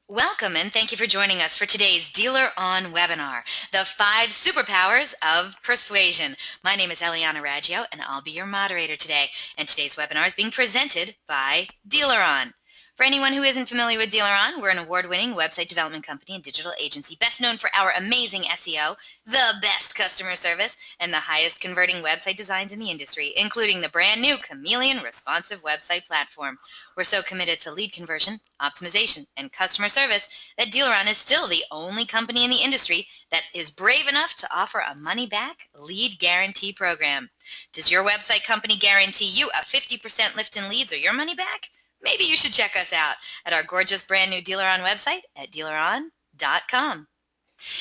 Welcome and thank you for joining us for today's DealerOn webinar, the 5 Superpowers of Persuasion. My name is Eliana Raggio and I'll be your moderator today. And today's webinar is being presented by DealerOn. For anyone who isn't familiar with DealerOn, we're an award-winning website development company and digital agency best known for our amazing SEO, the best customer service, and the highest converting website designs in the industry, including the brand new Chameleon responsive website platform. We're so committed to lead conversion, optimization, and customer service that DealerOn is still the only company in the industry that is brave enough to offer a money-back lead guarantee program. Does your website company guarantee you a 50% lift in leads or your money back? Maybe you should check us out at our gorgeous brand new DealerOn website at DealerOn.com.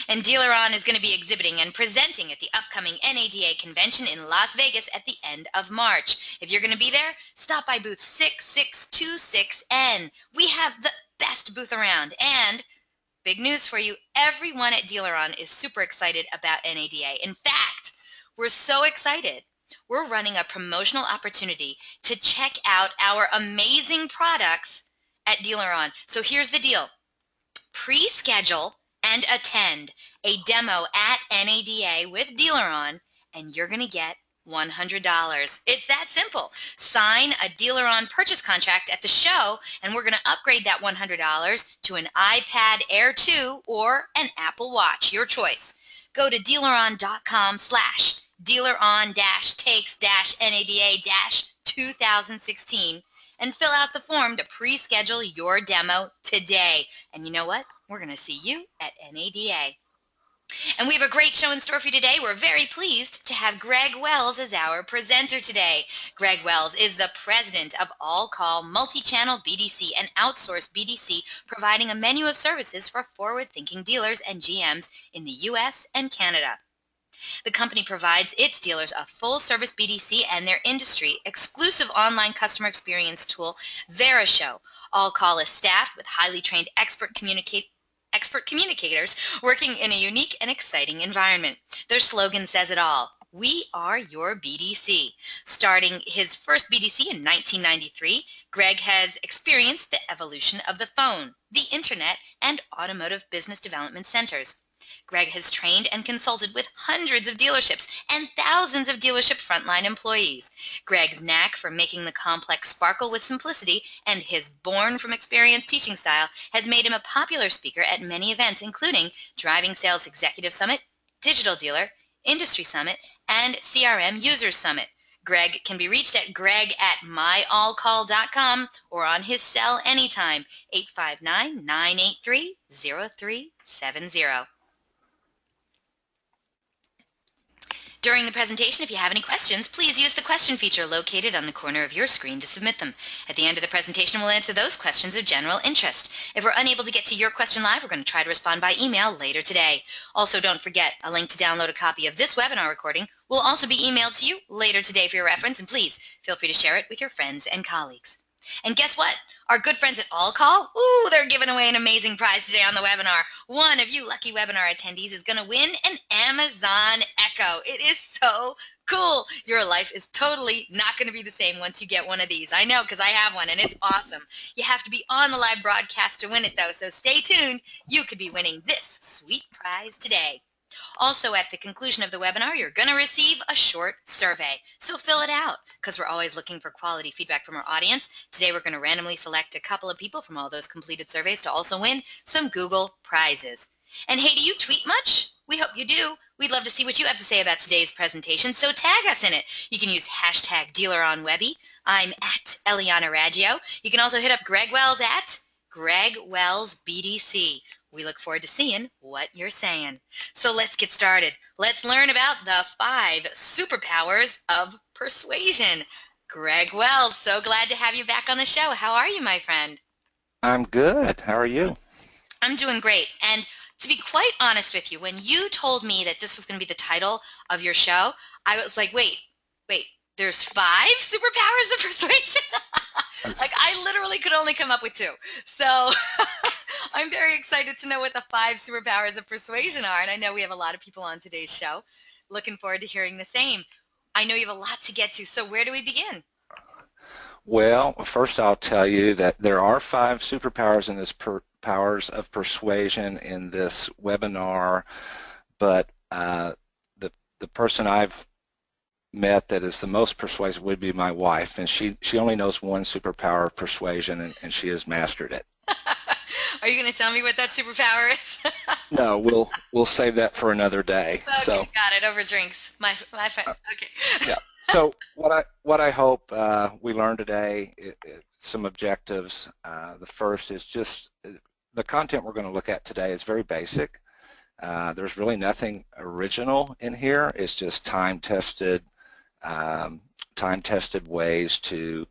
And DealerOn is going to be exhibiting and presenting at the upcoming NADA convention in Las Vegas at the end of March. If you're going to be there, stop by booth 6626N. We have the best booth around. And big news for you, everyone at DealerOn is super excited about NADA. In fact, we're so excited. We're running a promotional opportunity to check out our amazing products at DealerOn. So here's the deal. Pre-schedule and attend a demo at NADA with DealerOn, and you're going to get $100. It's that simple. Sign a DealerOn purchase contract at the show, and we're going to upgrade that $100 to an iPad Air 2 or an Apple Watch, your choice. Go to dealeron.com/dealeron-takes-NADA-2016 and fill out the form to pre-schedule your demo today. And you know what? We're going to see you at NADA. And we have a great show in store for you today. We're very pleased to have Greg Wells as our presenter today. Greg Wells is the president of All Call Multi-Channel BDC and Outsource BDC, providing a menu of services for forward-thinking dealers and GMs in the U.S. and Canada. The company provides its dealers a full-service BDC and their industry-exclusive online customer experience tool, VeriShow. All Call is staffed with highly trained expert communicators working in a unique and exciting environment. Their slogan says it all. We are your BDC. Starting his first BDC in 1993, Greg has experienced the evolution of the phone, the internet, and automotive business development centers. Greg has trained and consulted with hundreds of dealerships and thousands of dealership frontline employees. Greg's knack for making the complex sparkle with simplicity and his born-from-experience teaching style has made him a popular speaker at many events, including Driving Sales Executive Summit, Digital Dealer, Industry Summit, and CRM Users Summit. Greg can be reached at greg@myallcall.com or on his cell anytime, 859-983-0370. During the presentation, if you have any questions, please use the question feature located on the corner of your screen to submit them. At the end of the presentation, we'll answer those questions of general interest. If we're unable to get to your question live, we're going to try to respond by email later today. Also, don't forget, a link to download a copy of this webinar recording will also be emailed to you later today for your reference, and please feel free to share it with your friends and colleagues. And guess what? Our good friends at All Call, they're giving away an amazing prize today on the webinar. One of you lucky webinar attendees is going to win an Amazon Echo. It is so cool. Your life is totally not going to be the same once you get one of these. I know, because I have one, and it's awesome. You have to be on the live broadcast to win it, though, so stay tuned. You could be winning this sweet prize today. Also, at the conclusion of the webinar, you're going to receive a short survey. So fill it out, because we're always looking for quality feedback from our audience. Today, we're going to randomly select a couple of people from all those completed surveys to also win some Google prizes. And hey, do you tweet much? We hope you do. We'd love to see what you have to say about today's presentation, so tag us in it. You can use hashtag DealerOnWebby. I'm at Eliana Raggio. You can also hit up Greg Wells at Greg Wells BDC. We look forward to seeing what you're saying. So let's get started. Let's learn about the 5 superpowers of persuasion. Greg Wells, so glad to have you back on the show. How are you, my friend? I'm good. How are you? I'm doing great. And to be quite honest with you, when you told me that this was going to be the title of your show, I was like, wait, there's 5 superpowers of persuasion? Like, I literally could only come up with 2. So I'm very excited to know what the 5 superpowers of persuasion are. And I know we have a lot of people on today's show. Looking forward to hearing the same. I know you have a lot to get to. So where do we begin? Well, first I'll tell you that there are 5 superpowers in this powers of persuasion in this webinar, but the person I've met that is the most persuasive would be my wife, and she only knows one superpower of persuasion, and she has mastered it. Are you going to tell me what that superpower is? No, we'll save that for another day. Okay, So got it. Over drinks. My friend. Okay. yeah. So what I hope we learn today, some objectives. The first is just the content we're going to look at today is very basic. There's really nothing original in here. It's just time-tested ways to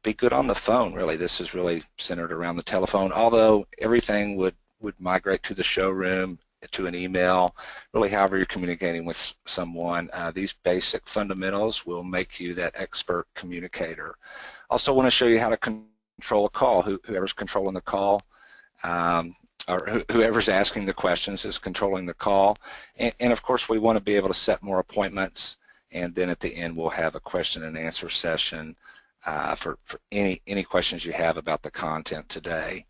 be good on the phone. Really, this is really centered around the telephone. Although everything would migrate to the showroom, to an email, really however you're communicating with someone. These basic fundamentals will make you that expert communicator. Also want to show you how to control a call. Whoever's controlling the call, or whoever's asking the questions is controlling the call. And of course, we want to be able to set more appointments, and then at the end we'll have a question and answer session for any questions you have about the content today.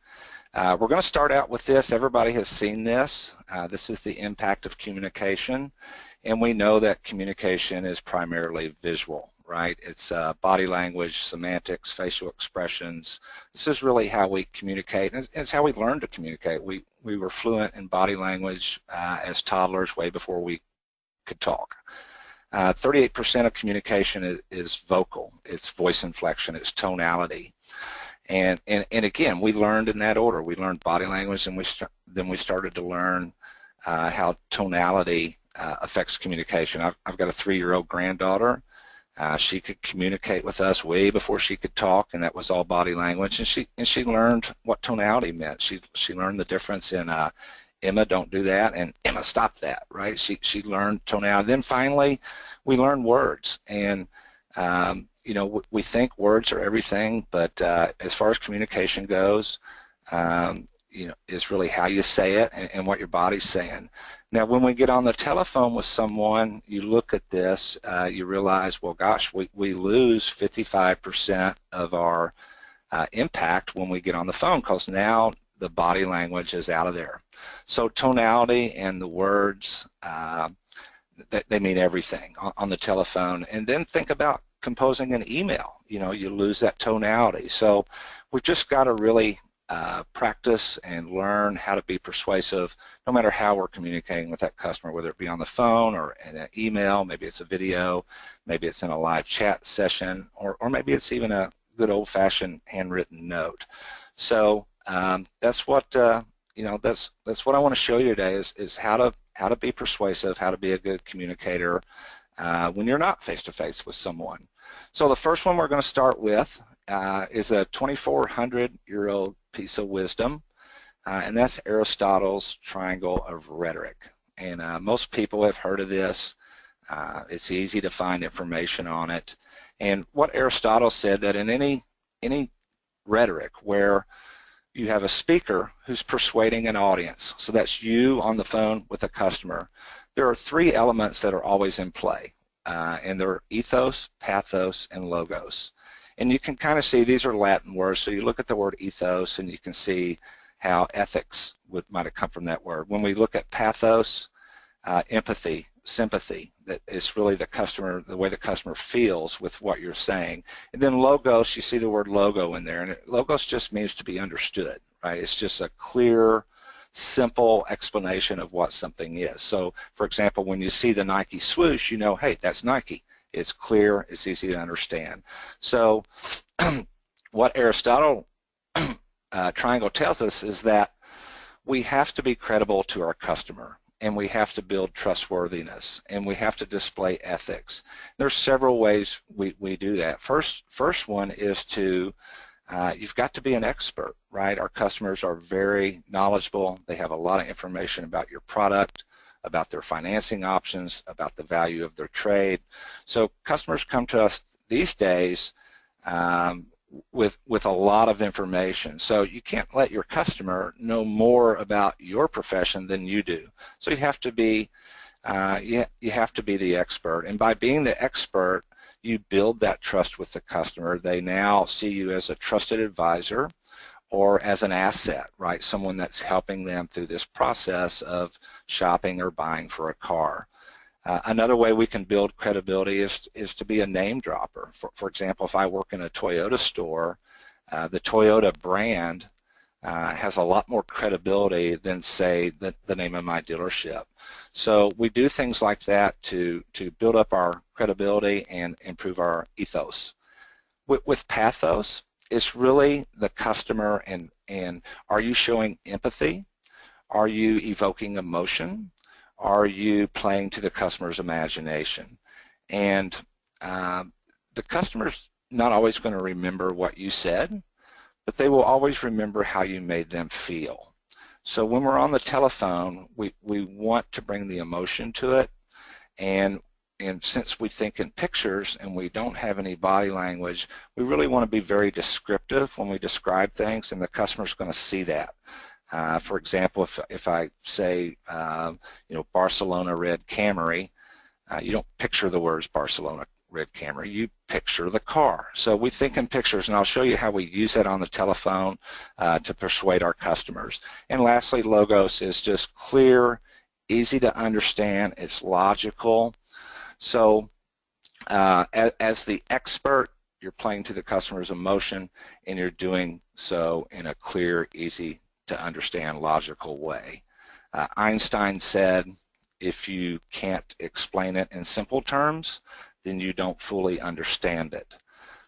We're going to start out with this. Everybody has seen this. This is the impact of communication, and we know that communication is primarily visual, right? It's body language, semantics, facial expressions. This is really how we communicate, and it's how we learn to communicate. We were fluent in body language as toddlers way before we could talk. 38% of communication is vocal. It's voice inflection. It's tonality. And again, we learned in that order. We learned body language, and then we started to learn how tonality affects communication. I've got a 3-year-old granddaughter. She could communicate with us way before she could talk, and that was all body language. And she learned what tonality meant. She learned the difference in Emma, don't do that, and Emma, stop that. Right? She learned tonality. Then finally, we learned words. And you know, we think words are everything, but as far as communication goes, you know, it's really how you say it and what your body's saying. Now, when we get on the telephone with someone, you look at this, you realize, well, gosh, we lose 55% of our impact when we get on the phone, because now the body language is out of there. So tonality and the words, they mean everything on the telephone. And then think about composing an email. You know, you lose that tonality. So we've just got to really practice and learn how to be persuasive no matter how we're communicating with that customer, whether it be on the phone or in an email, maybe it's a video, maybe it's in a live chat session, or maybe it's even a good old-fashioned handwritten note. So that's what you know, that's what I want to show you today is how to be persuasive, how to be a good communicator when you're not face-to-face with someone. So the first one we're going to start with is a 2,400-year-old piece of wisdom, and that's Aristotle's triangle of rhetoric. And most people have heard of this. It's easy to find information on it. And what Aristotle said, that in any rhetoric where you have a speaker who's persuading an audience, so that's you on the phone with a customer, there are 3 elements that are always in play, and they're ethos, pathos, and logos. And you can kind of see these are Latin words, so you look at the word ethos and you can see how ethics might have come from that word. When we look at pathos, empathy, sympathy, that is really the way the customer feels with what you're saying. And then logos, you see the word logo in there, and logos just means to be understood, right? It's just a clear, simple explanation of what something is. So, for example, when you see the Nike swoosh, you know, hey, that's Nike. It's clear, it's easy to understand. So what Aristotle triangle tells us is that we have to be credible to our customer, and we have to build trustworthiness, and we have to display ethics. There's several ways we do that. First one is to you've got to be an expert, right? Our customers are very knowledgeable. They have a lot of information about your product, about their financing options, about the value of their trade. So customers come to us these days with a lot of information. So you can't let your customer know more about your profession than you do. So you have to be the expert. And by being the expert, you build that trust with the customer. They now see you as a trusted advisor or as an asset, right? Someone that's helping them through this process of shopping or buying for a car. Another way we can build credibility is to be a name dropper. For example, if I work in a Toyota store, the Toyota brand has a lot more credibility than, say, the name of my dealership. So we do things like that to build up our credibility and improve our ethos. With pathos, it's really the customer and are you showing empathy? Are you evoking emotion? Are you playing to the customer's imagination? And the customer's not always going to remember what you said, but they will always remember how you made them feel. So when we're on the telephone, we want to bring the emotion to it, and since we think in pictures and we don't have any body language, we really want to be very descriptive when we describe things, and the customer's going to see that. For example, if I say, Barcelona red Camry, you don't picture the words Barcelona red Camry, you picture the car. So we think in pictures, and I'll show you how we use that on the telephone to persuade our customers. And lastly, logos is just clear, easy to understand, it's logical. So as the expert, you're playing to the customer's emotion, and you're doing so in a clear, easy to understand, logical way. Einstein said, if you can't explain it in simple terms, then you don't fully understand it.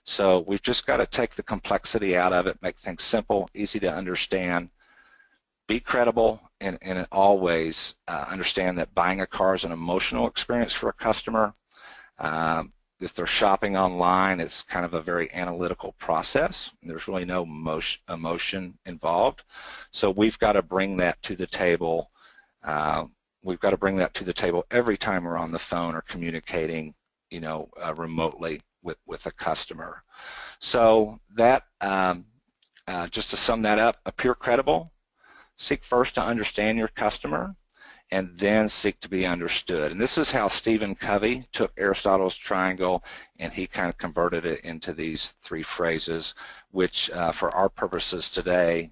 So we've just got to take the complexity out of it, make things simple, easy to understand, be credible, and always understand that buying a car is an emotional experience for a customer. If they're shopping online, it's kind of a very analytical process. There's really no emotion involved. So we've got to bring that to the table. We've got to bring that to the table every time we're on the phone or communicating, remotely with a customer. So that, just to sum that up, appear credible, seek first to understand your customer, and then seek to be understood. And this is how Stephen Covey took Aristotle's triangle and he kind of converted it into these three phrases, which for our purposes today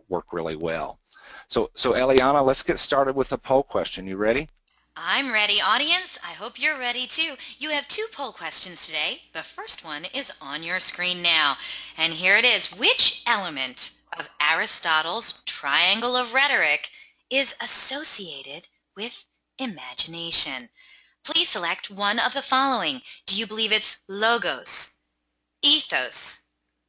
work really well. So Eliana, let's get started with the poll question. You ready? I'm ready. Audience, I hope you're ready too. You have 2 poll questions today. The first one is on your screen now. And here it is. Which element of Aristotle's triangle of rhetoric is associated with imagination? Please select one of the following. Do you believe it's logos, ethos,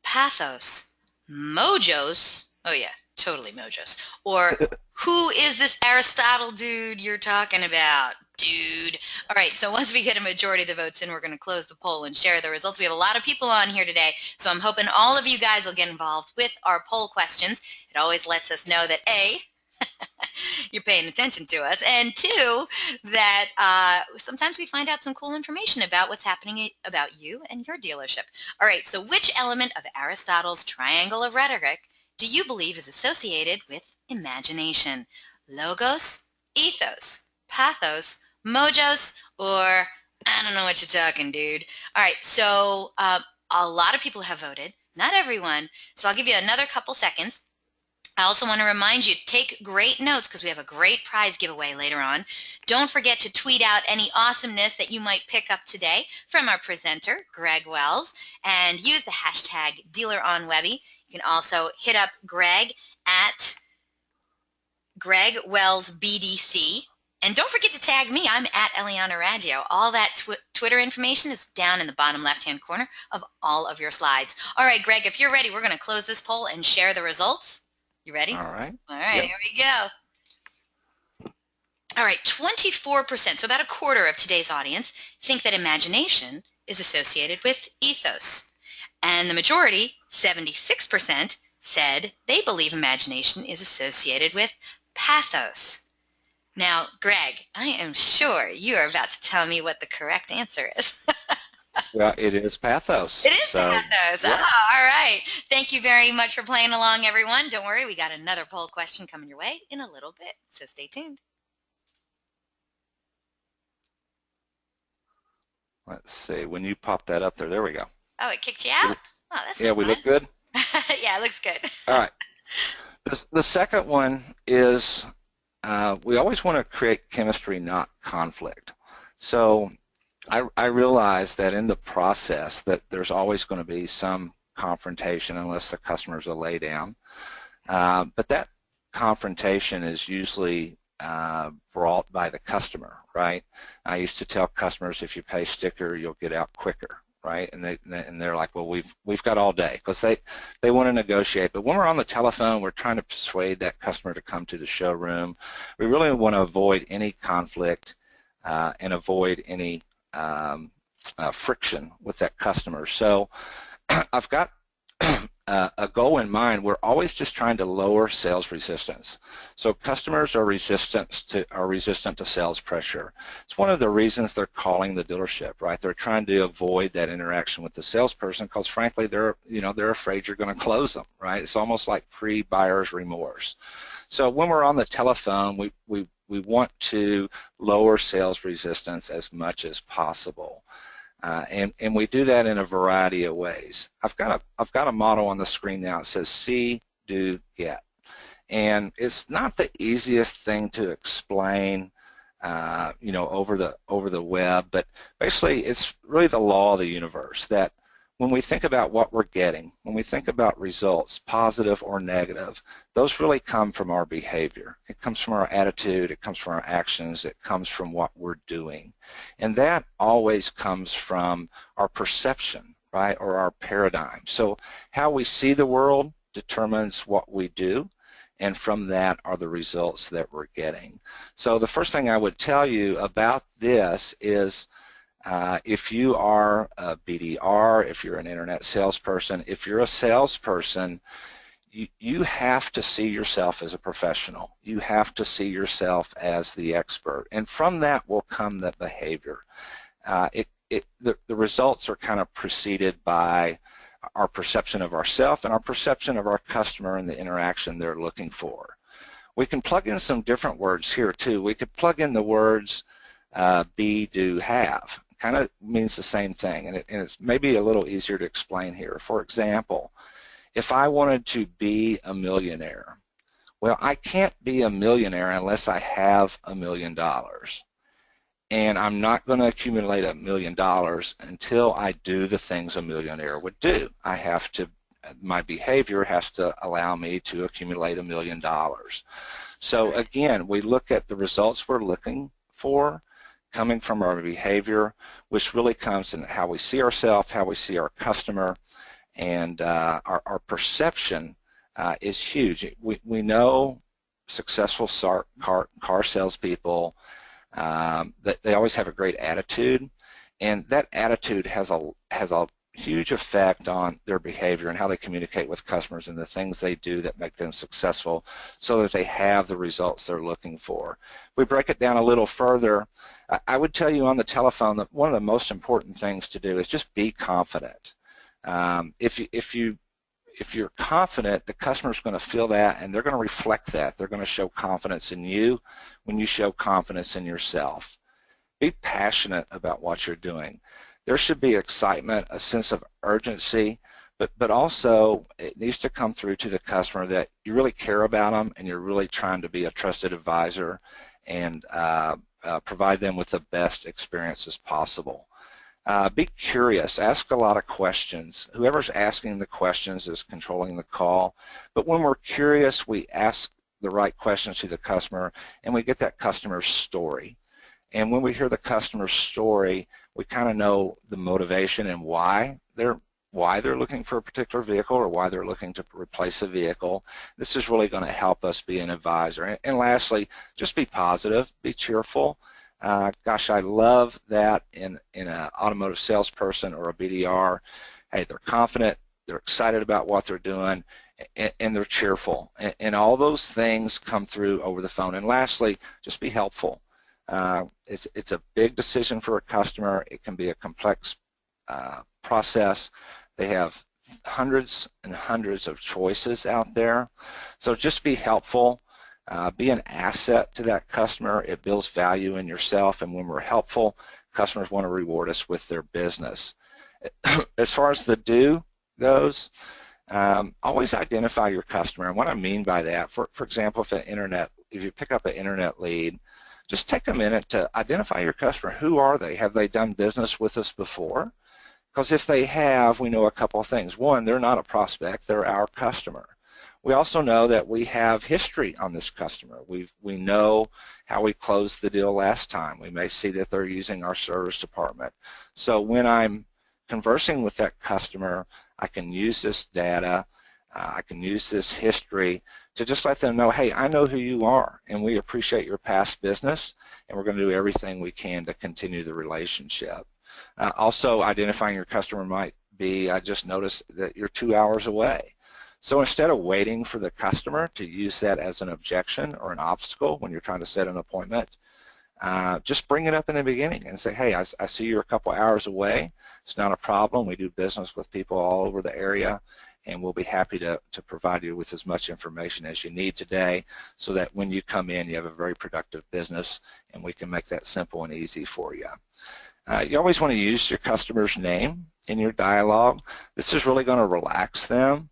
pathos, mojos? Oh yeah, totally mojos. Or who is this Aristotle dude you're talking about? Dude. All right, so once we get a majority of the votes in, we're going to close the poll and share the results. We have a lot of people on here today, so I'm hoping all of you guys will get involved with our poll questions. It always lets us know that A, you're paying attention to us, and 2, that sometimes we find out some cool information about what's happening about you and your dealership. All right, so which element of Aristotle's triangle of rhetoric do you believe is associated with imagination? Logos, ethos, pathos, mojos, or I don't know what you're talking, dude. All right, so a lot of people have voted, not everyone, so I'll give you another couple seconds. I also want to remind you, take great notes because we have a great prize giveaway later on. Don't forget to tweet out any awesomeness that you might pick up today from our presenter, Greg Wells, and use the hashtag DealerOnWebby. You can also hit up Greg at Greg Wells BDC. And don't forget to tag me. I'm at Eliana Raggio. All that Twitter information is down in the bottom left-hand corner of all of your slides. All right, Greg, if you're ready, we're going to close this poll and share the results. You ready? All right. All right, Yep. Here we go. All right, 24%, so about a quarter of today's audience, think that imagination is associated with ethos. And the majority, 76%, said they believe imagination is associated with pathos. Now, Greg, I am sure you are about to tell me what the correct answer is. Well, it is pathos. It is pathos. Yeah. Oh, all right. Thank you very much for playing along, everyone. Don't worry, we got another poll question coming your way in a little bit, so stay tuned. Let's see, when you pop that up there we go. Oh, it kicked you out? Oh, that's yeah, not we fun. look good? Yeah, it looks good. All right. The second one is we always want to create chemistry, not conflict. So I realize that in the process that there's always going to be some confrontation unless the customer's a lay down. But that confrontation is usually brought by the customer, right? I used to tell customers, if you pay sticker, you'll get out quicker, right? And they're like, well, we've got all day, because they want to negotiate. But when we're on the telephone, we're trying to persuade that customer to come to the showroom. We really want to avoid any conflict and avoid any friction with that customer. So I've got a goal in mind. We're always just trying to lower sales resistance. So customers are resistant to sales pressure. It's one of the reasons they're calling the dealership, right? They're trying to avoid that interaction with the salesperson because, frankly, they're afraid you're going to close them, right? It's almost like pre-buyer's remorse. So when we're on the telephone, we want to lower sales resistance as much as possible. And we do that in a variety of ways. I've got a model on the screen now. It says see, do, get. And it's not the easiest thing to explain, over the web, but basically it's really the law of the universe that when we think about what we're getting, when we think about results, positive or negative, those really come from our behavior. It comes from our attitude, it comes from our actions, it comes from what we're doing. And that always comes from our perception, right, or our paradigm. So how we see the world determines what we do, and from that are the results that we're getting. So the first thing I would tell you about this is if you are a BDR, if you're an internet salesperson, if you're a salesperson, you have to see yourself as a professional. You have to see yourself as the expert. And from that will come the behavior. The results are kind of preceded by our perception of ourselves and our perception of our customer and the interaction they're looking for. We can plug in some different words here too. We could plug in the words be, do, have. Kind of means the same thing, and it's maybe a little easier to explain here. For example, if I wanted to be a millionaire, well, I can't be a millionaire unless I have $1 million. And I'm not going to accumulate $1 million until I do the things a millionaire would do. My behavior has to allow me to accumulate $1 million. So again, we look at the results we're looking for coming from our behavior, which really comes in how we see ourselves, how we see our customer, and our perception is huge. We know successful car salespeople that they always have a great attitude, and that attitude has a huge effect on their behavior and how they communicate with customers and the things they do that make them successful so that they have the results they're looking for. If we break it down a little further, I would tell you on the telephone that one of the most important things to do is just be confident. If you're confident, the customer's going to feel that, and they're going to reflect that. They're going to show confidence in you when you show confidence in yourself. Be passionate about what you're doing. There should be excitement, a sense of urgency, but also it needs to come through to the customer that you really care about them and you're really trying to be a trusted advisor and provide them with the best experiences possible. Be curious. Ask a lot of questions. Whoever's asking the questions is controlling the call. But when we're curious, we ask the right questions to the customer, and we get that customer's story. And when we hear the customer's story, we kind of know the motivation and why they're looking for a particular vehicle or why they're looking to replace a vehicle. This is really going to help us be an advisor. And lastly, just be positive, be cheerful. Gosh, I love that in an automotive salesperson or a BDR. Hey, they're confident, they're excited about what they're doing, and they're cheerful. And all those things come through over the phone. And lastly, just be helpful. It's a big decision for a customer. It can be a complex process. They have hundreds and hundreds of choices out there. So just be helpful. Be an asset to that customer. It builds value in yourself, and when we're helpful, customers want to reward us with their business. As far as the do goes, always identify your customer. And what I mean by that, for example, if you pick up an internet lead, just take a minute to identify your customer. Who are they? Have they done business with us before? Because if they have, we know a couple of things. One, they're not a prospect, they're our customer. We also know that we have history on this customer. We know how we closed the deal last time. We may see that they're using our service department. So when I'm conversing with that customer, I can use this data, I can use this history to just let them know, hey, I know who you are, and we appreciate your past business, and we're going to do everything we can to continue the relationship. Also, identifying your customer might be, I just noticed that you're 2 hours away. So instead of waiting for the customer to use that as an objection or an obstacle when you're trying to set an appointment, just bring it up in the beginning and say, hey, I see you're a couple hours away. It's not a problem. We do business with people all over the area, and we'll be happy to provide you with as much information as you need today so that when you come in, you have a very productive business, and we can make that simple and easy for you. You always want to use your customer's name in your dialogue. This is really going to relax them.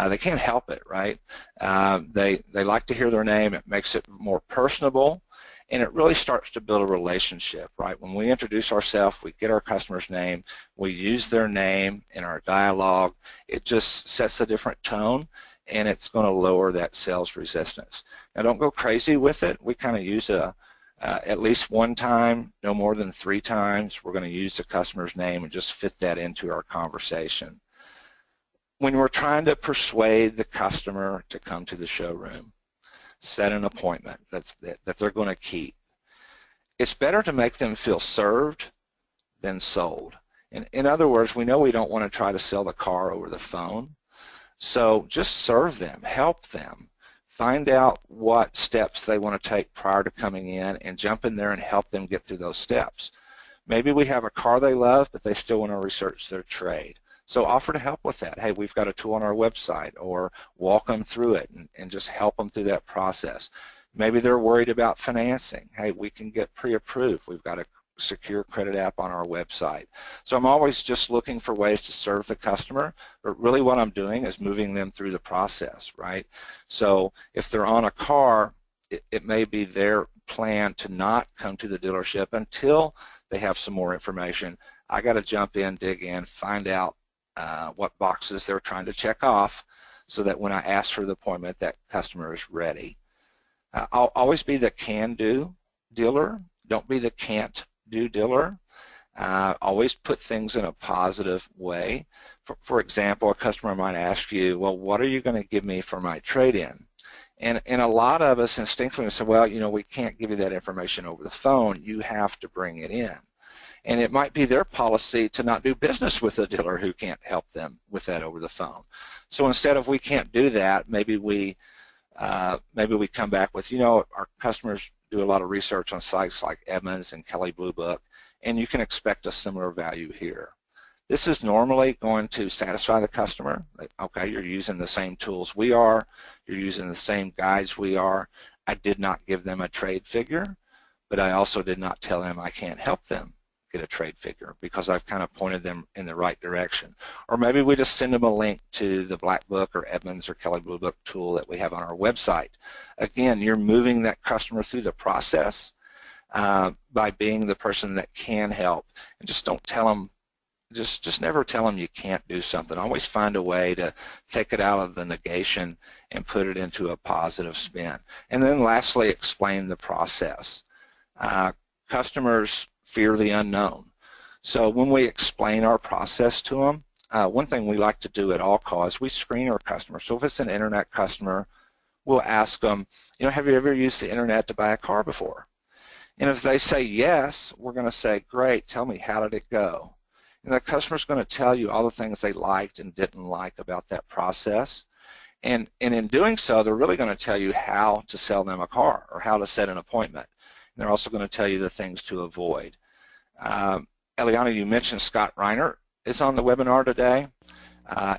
They can't help it, right? They like to hear their name. It makes it more personable, and it really starts to build a relationship, right? When we introduce ourselves, we get our customer's name, we use their name in our dialogue, it just sets a different tone, and it's going to lower that sales resistance. Now, don't go crazy with it. We kind of use at least one time, no more than 3 times. We're going to use the customer's name and just fit that into our conversation. When we're trying to persuade the customer to come to the showroom, set an appointment that they're going to keep, it's better to make them feel served than sold. In other words, we know we don't want to try to sell the car over the phone, so just serve them, help them, find out what steps they want to take prior to coming in and jump in there and help them get through those steps. Maybe we have a car they love, but they still want to research their trade. So offer to help with that. Hey, we've got a tool on our website, or walk them through it and just help them through that process. Maybe they're worried about financing. Hey, we can get pre-approved. We've got a secure credit app on our website. So I'm always just looking for ways to serve the customer, but really what I'm doing is moving them through the process, right? So if they're on a car, it may be their plan to not come to the dealership until they have some more information. I got to jump in, dig in, find out what boxes they're trying to check off so that when I ask for the appointment, that customer is ready. I'll always be the can-do dealer. Don't be the can't-do dealer. Always put things in a positive way. For example, a customer might ask you, well, what are you going to give me for my trade-in? And a lot of us instinctively say, well, you know, we can't give you that information over the phone. You have to bring it in. And it might be their policy to not do business with a dealer who can't help them with that over the phone. So instead of we can't do that, maybe we come back with, you know, our customers do a lot of research on sites like Edmunds and Kelley Blue Book, and you can expect a similar value here. This is normally going to satisfy the customer. Like, okay, you're using the same tools we are, you're using the same guides we are. I did not give them a trade figure, but I also did not tell them I can't help them get a trade figure because I've kind of pointed them in the right direction. Or maybe we just send them a link to the Black Book or Edmunds or Kelley Blue Book tool that we have on our website. Again, you're moving that customer through the process by being the person that can help. And just don't tell them, just never tell them you can't do something. Always find a way to take it out of the negation and put it into a positive spin. And then lastly, explain the process. Customers fear the unknown. So when we explain our process to them, one thing we like to do at all costs, we screen our customers. So if it's an internet customer, we'll ask them, you know, have you ever used the internet to buy a car before? And if they say yes, we're going to say, great, tell me, how did it go? And the customer's going to tell you all the things they liked and didn't like about that process. And in doing so, they're really going to tell you how to sell them a car or how to set an appointment. And they're also going to tell you the things to avoid. Eliana, you mentioned Scott Reiner is on the webinar today.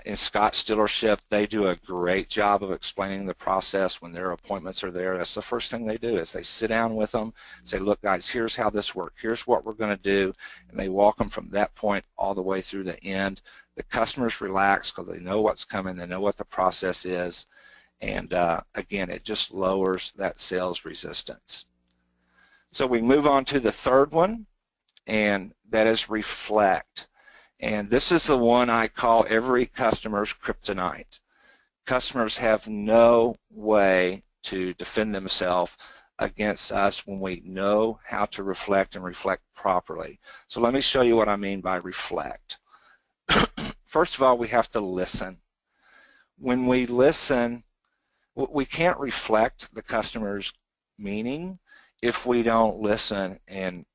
In Scott's dealership, they do a great job of explaining the process when their appointments are there. That's the first thing they do is they sit down with them, say, look, guys, here's how this works. Here's what we're going to do. And they walk them from that point all the way through the end. The customers relax because they know what's coming. They know what the process is. And again, it just lowers that sales resistance. So we move on to the third one, and that is reflect. And this is the one I call every customer's kryptonite. Customers have no way to defend themselves against us when we know how to reflect and reflect properly. So let me show you what I mean by reflect. First of all, we have to listen. When we listen, we can't reflect the customer's meaning if we don't listen and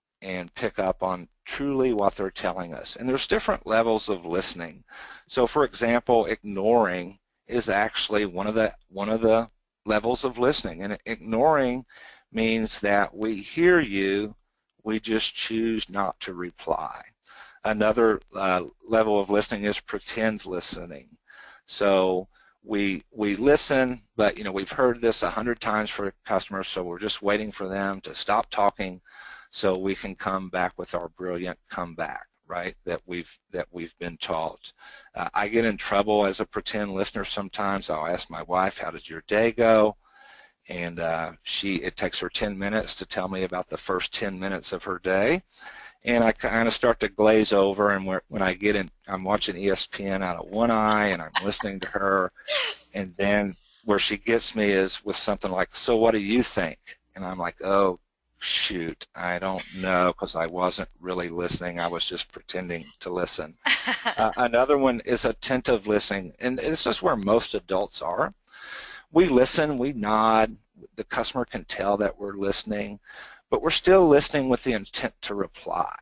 pick up on truly what they're telling us. And there's different levels of listening. So for example, ignoring is actually one of the levels of listening. And ignoring means that we hear you, we just choose not to reply. Another level of listening is pretend listening. So we listen, but we've heard this 100 times for customers, so we're just waiting for them to stop talking so we can come back with our brilliant comeback, right, that we've been taught. I get in trouble as a pretend listener sometimes. I'll ask my wife, how did your day go? And it takes her 10 minutes to tell me about the first 10 minutes of her day. And I kind of start to glaze over, and when I get in, I'm watching ESPN out of one eye, and I'm listening to her, and then where she gets me is with something like, so what do you think? And I'm like, oh, shoot, I don't know, because I wasn't really listening. I was just pretending to listen. Another one is attentive listening, and this is where most adults are. We listen, we nod, the customer can tell that we're listening, but we're still listening with the intent to reply.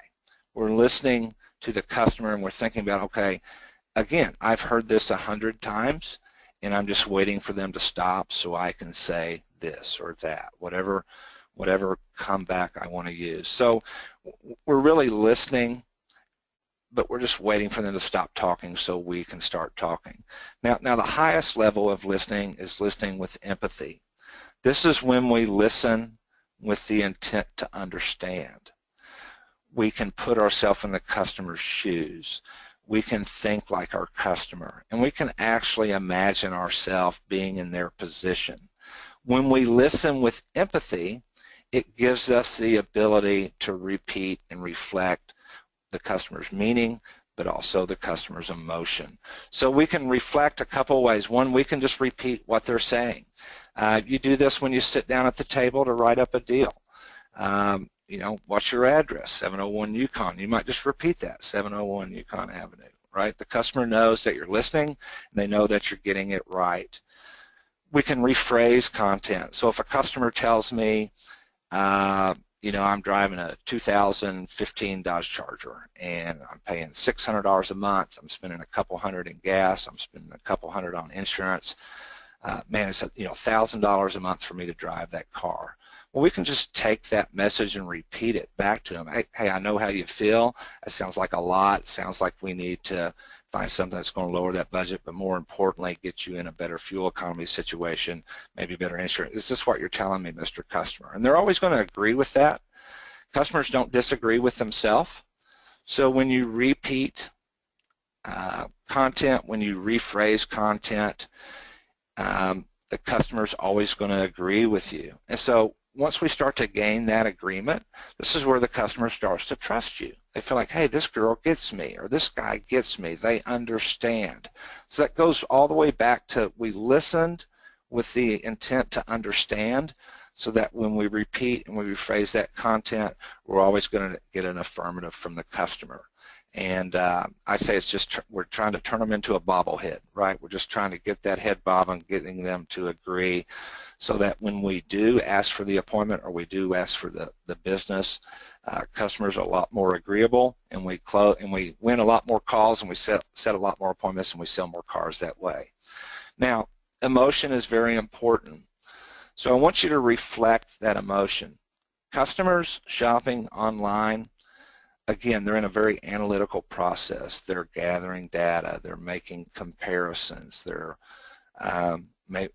We're listening to the customer, and we're thinking about, okay, again, I've heard this 100 times, and I'm just waiting for them to stop so I can say this or that, whatever comeback I want to use. So we're really listening, but we're just waiting for them to stop talking so we can start talking. Now the highest level of listening is listening with empathy. This is when we listen with the intent to understand. We can put ourselves in the customer's shoes. We can think like our customer, and we can actually imagine ourselves being in their position. When we listen with empathy, it gives us the ability to repeat and reflect the customer's meaning, but also the customer's emotion. So we can reflect a couple ways. One, we can just repeat what they're saying. You do this when you sit down at the table to write up a deal. What's your address? 701 Yukon. You might just repeat that, 701 Yukon Avenue, right? The customer knows that you're listening, and they know that you're getting it right. We can rephrase content. So if a customer tells me, I'm driving a 2015 Dodge Charger, and I'm paying $600 a month. I'm spending a couple hundred in gas. I'm spending a couple hundred on insurance. Man, it's $1,000 a month for me to drive that car. Well, we can just take that message and repeat it back to them. Hey, I know how you feel. That sounds like a lot. It sounds like we need to find something that's going to lower that budget, but more importantly, get you in a better fuel economy situation, maybe better insurance. Is this what you're telling me, Mr. Customer? And they're always going to agree with that. Customers don't disagree with themselves. So when you repeat content, when you rephrase content, the customer's always going to agree with you. And so once we start to gain that agreement, this is where the customer starts to trust you. They feel like, hey, this girl gets me, or this guy gets me. They understand. So that goes all the way back to we listened with the intent to understand, so that when we repeat and we rephrase that content, we're always going to get an affirmative from the customer. And I say it's just we're trying to turn them into a bobblehead, right? We're just trying to get that head bobbing, getting them to agree, so that when we do ask for the appointment or we do ask for the business, customers are a lot more agreeable, and we win a lot more calls, and we set a lot more appointments, and we sell more cars that way. Now, emotion is very important. So I want you to reflect that emotion. Customers shopping online, again, they're in a very analytical process. They're gathering data. They're making comparisons. They're maybe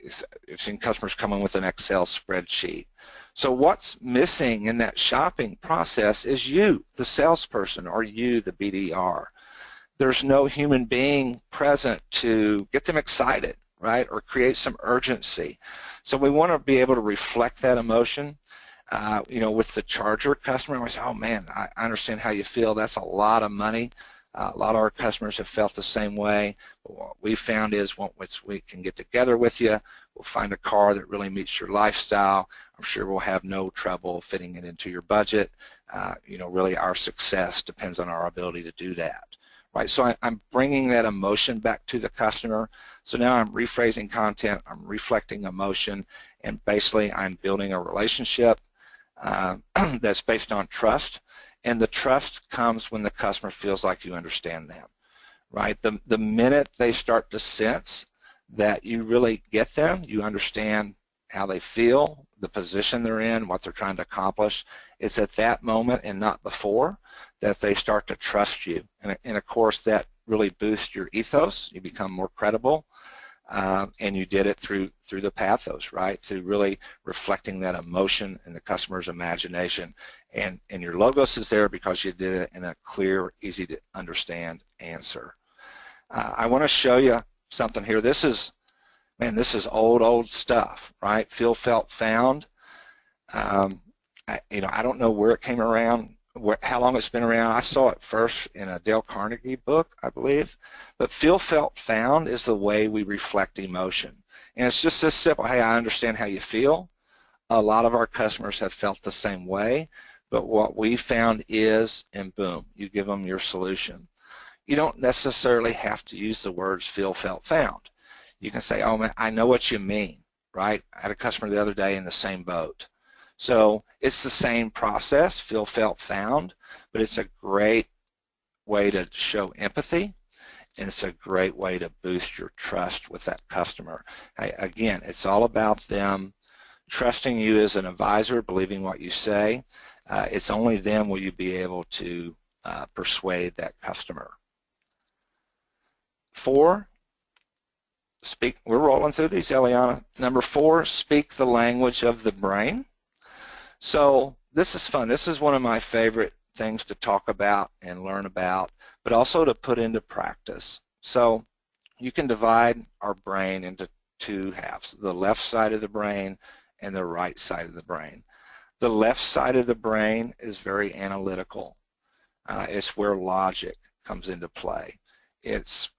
you've seen customers come in with an Excel spreadsheet. So what's missing in that shopping process is you, the salesperson, or you, the BDR. There's no human being present to get them excited, right, or create some urgency. So we want to be able to reflect that emotion. With the charger customer, we say, oh man, I understand how you feel. That's a lot of money. A lot of our customers have felt the same way. But what we found is once we can get together with you, we'll find a car that really meets your lifestyle. I'm sure we'll have no trouble fitting it into your budget. Really our success depends on our ability to do that. Right, so I'm bringing that emotion back to the customer. So now I'm rephrasing content, I'm reflecting emotion, and basically I'm building a relationship that's based on trust. And the trust comes when the customer feels like you understand them, right? The minute they start to sense that you really get them, you understand how they feel, the position they're in, what they're trying to accomplish, it's at that moment and not before that they start to trust you. And of course, that really boosts your ethos. You become more credible. And you did it through the pathos, right? Through really reflecting that emotion in the customer's imagination. And your logos is there because you did it in a clear, easy to understand answer. I want to show you something here. This is old stuff, right? Feel, felt, found. I don't know where it came around, how long it's been around. I saw it first in a Dale Carnegie book, I believe. But feel, felt, found is the way we reflect emotion. And it's just this simple. Hey, I understand how you feel. A lot of our customers have felt the same way. But what we found is, and boom, you give them your solution. You don't necessarily have to use the words feel, felt, found. You can say, oh man, I know what you mean, right? I had a customer the other day in the same boat. So it's the same process, feel, felt, found, but it's a great way to show empathy, and it's a great way to boost your trust with that customer. Again, it's all about them trusting you as an advisor, believing what you say. It's only then will you be able to persuade that customer. 4, speak. We're rolling through these, Eliana. Number 4, speak the language of the brain. So this is fun. This is one of my favorite things to talk about and learn about, but also to put into practice. So you can divide our brain into 2 halves, the left side of the brain and the right side of the brain. The left side of the brain is very analytical. It's where logic comes into play. It's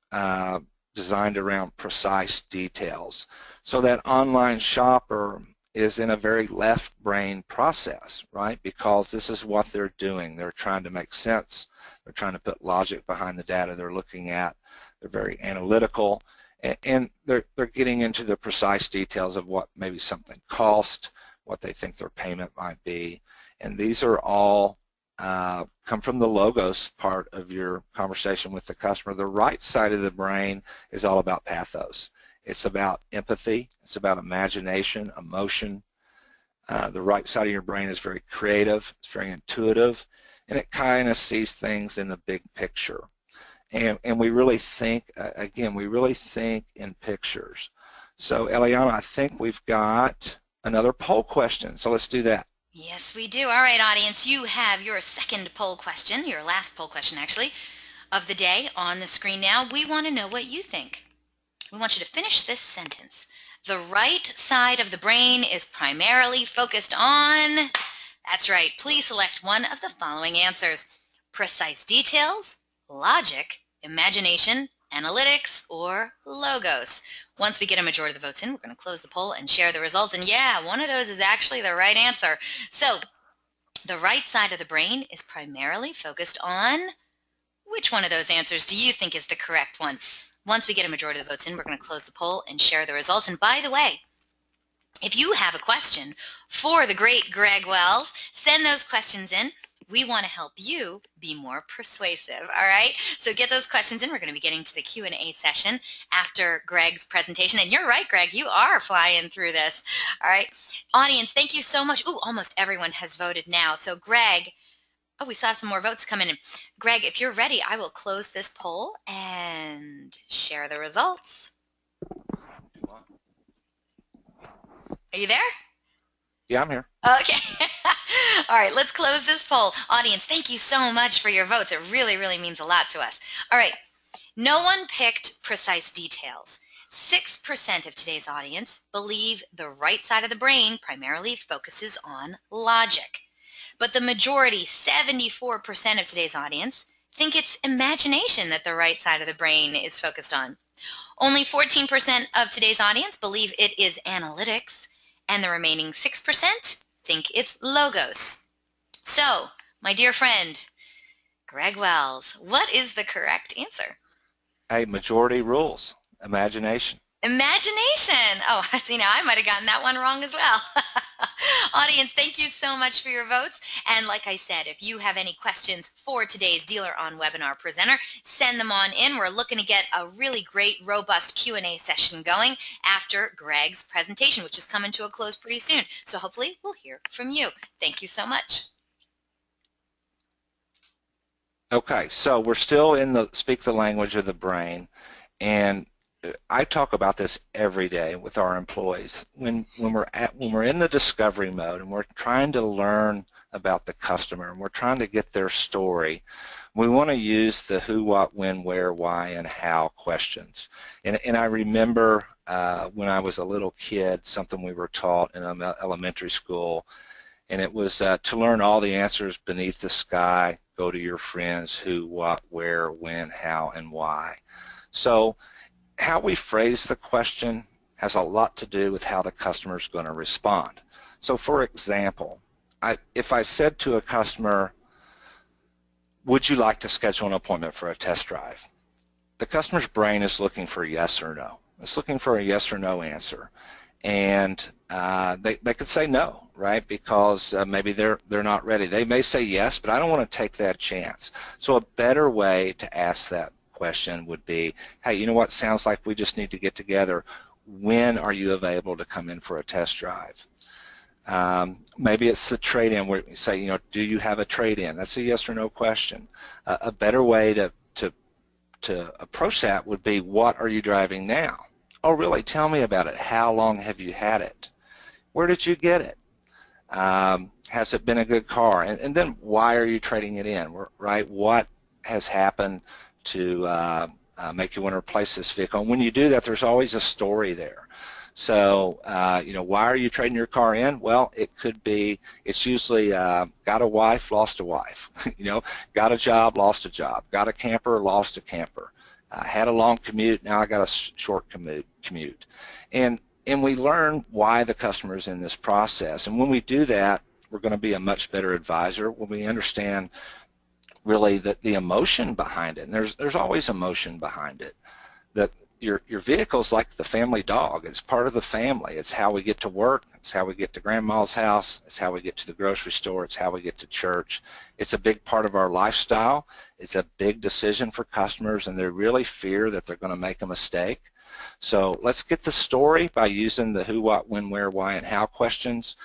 designed around precise details. So that online shopper is in a very left brain process, right? Because this is what they're doing. They're trying to make sense. They're trying to put logic behind the data they're looking at. They're very analytical, and they're getting into the precise details of what maybe something cost, what they think their payment might be. And these are all come from the logos part of your conversation with the customer. The right side of the brain is all about pathos. It's about empathy. It's about imagination, emotion. The right side of your brain is very creative. It's very intuitive, and it kind of sees things in the big picture. And we really think, again, we really think in pictures. So, Eliana, I think we've got another poll question. So let's do that. Yes, we do. All right, audience, you have your second poll question, your last poll question, actually, of the day on the screen now. We want to know what you think. We want you to finish this sentence. The right side of the brain is primarily focused on, that's right, please select one of the following answers: precise details, logic, imagination, analytics, or logos. Once we get a majority of the votes in, we're going to close the poll and share the results. And yeah, one of those is actually the right answer. So the right side of the brain is primarily focused on, which one of those answers do you think is the correct one? Once we get a majority of the votes in, we're going to close the poll and share the results. And by the way, if you have a question for the great Greg Wells, send those questions in. We want to help you be more persuasive, all right? So get those questions in. We're going to be getting to the Q&A session after Greg's presentation. And you're right, Greg, you are flying through this, all right? Audience, thank you so much. Ooh, almost everyone has voted now. So Greg, Oh, we still have some more votes coming in. Greg, if you're ready, I will close this poll and share the results. Are you there? Yeah, I'm here. Okay. All right, let's close this poll. Audience, thank you so much for your votes. It really, really means a lot to us. All right, no one picked precise details. 6% of today's audience believe the right side of the brain primarily focuses on logic. But the majority, 74% of today's audience, think it's imagination that the right side of the brain is focused on. Only 14% of today's audience believe it is analytics, and the remaining 6% think it's logos. So, my dear friend, Greg Wells, what is the correct answer? Hey, majority rules, imagination. Imagination. Oh, see, now I might have gotten that one wrong as well. Audience, thank you so much for your votes. And like I said, if you have any questions for today's DealerOn webinar presenter, send them on in. We're looking to get a really great, robust Q&A session going after Greg's presentation, which is coming to a close pretty soon. So hopefully we'll hear from you. Thank you so much. Okay, so we're still in the speak the language of the brain, and I talk about this every day with our employees. When we're in the discovery mode and we're trying to learn about the customer and we're trying to get their story, we want to use the who, what, when, where, why, and how questions. And I remember when I was a little kid, something we were taught in elementary school, and it was to learn all the answers beneath the sky, go to your friends, who, what, where, when, how, and why. So how we phrase the question has a lot to do with how the customer is going to respond. So for example, if I said to a customer, would you like to schedule an appointment for a test drive? The customer's brain is looking for a yes or no. It's looking for a yes or no answer. And they could say no, right? Because maybe they're not ready. They may say yes, but I don't want to take that chance. So a better way to ask that question would be, hey, you know what, sounds like we just need to get together. When are you available to come in for a test drive? Maybe it's the trade-in where you say, you know, do you have a trade-in? That's a yes or no question. A better way to approach that would be, what are you driving now? Oh, really? Tell me about it. How long have you had it? Where did you get it? Has it been a good car? And then why are you trading it in, right? What has happened to make you want to replace this vehicle? And when you do that, there's always a story there. So, you know, why are you trading your car in? Well, it could be, it's usually got a wife, lost a wife. You know, got a job, lost a job. Got a camper, lost a camper. Had a long commute, now I got a short commute. And we learn why the customer is in this process. And when we do that, we're going to be a much better advisor when we understand really the emotion behind it. And there's always emotion behind it. That your vehicle's like the family dog. It's part of the family. It's how we get to work. It's how we get to grandma's house. It's how we get to the grocery store. It's how we get to church. It's a big part of our lifestyle. It's a big decision for customers, and they really fear that they're going to make a mistake. So let's get the story by using the who, what, when, where, why, and how questions.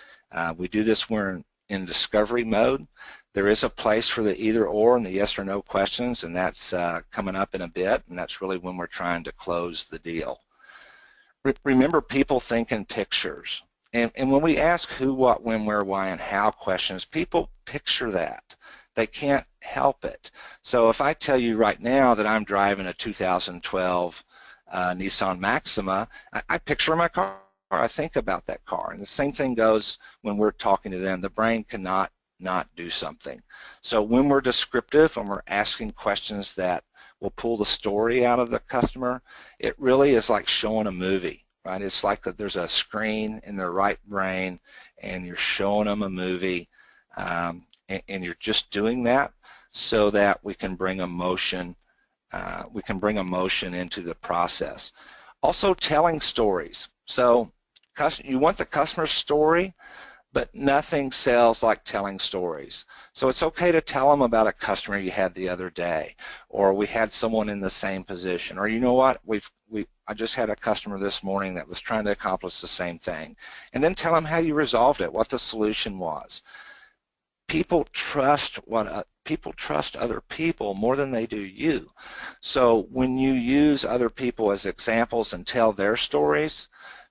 We do this when we're in discovery mode. There is a place for the either or and the yes or no questions, and that's coming up in a bit, and that's really when we're trying to close the deal. Remember, people think in pictures. And when we ask who, what, when, where, why, and how questions, people picture that. They can't help it. So if I tell you right now that I'm driving a 2012 Nissan Maxima, I picture my car. I think about that car. And the same thing goes when we're talking to them. The brain cannot not do something. So when we're descriptive and we're asking questions that will pull the story out of the customer, it really is like showing a movie, right? It's like that there's a screen in their right brain and you're showing them a movie, and you're just doing that so that we can bring emotion into the process. Also, telling stories. So you want the customer's story, but nothing sells like telling stories. So it's okay to tell them about a customer you had the other day, or we had someone in the same position, or you know what, I just had a customer this morning that was trying to accomplish the same thing. And then tell them how you resolved it, what the solution was. people trust other people more than they do you. So when you use other people as examples and tell their stories,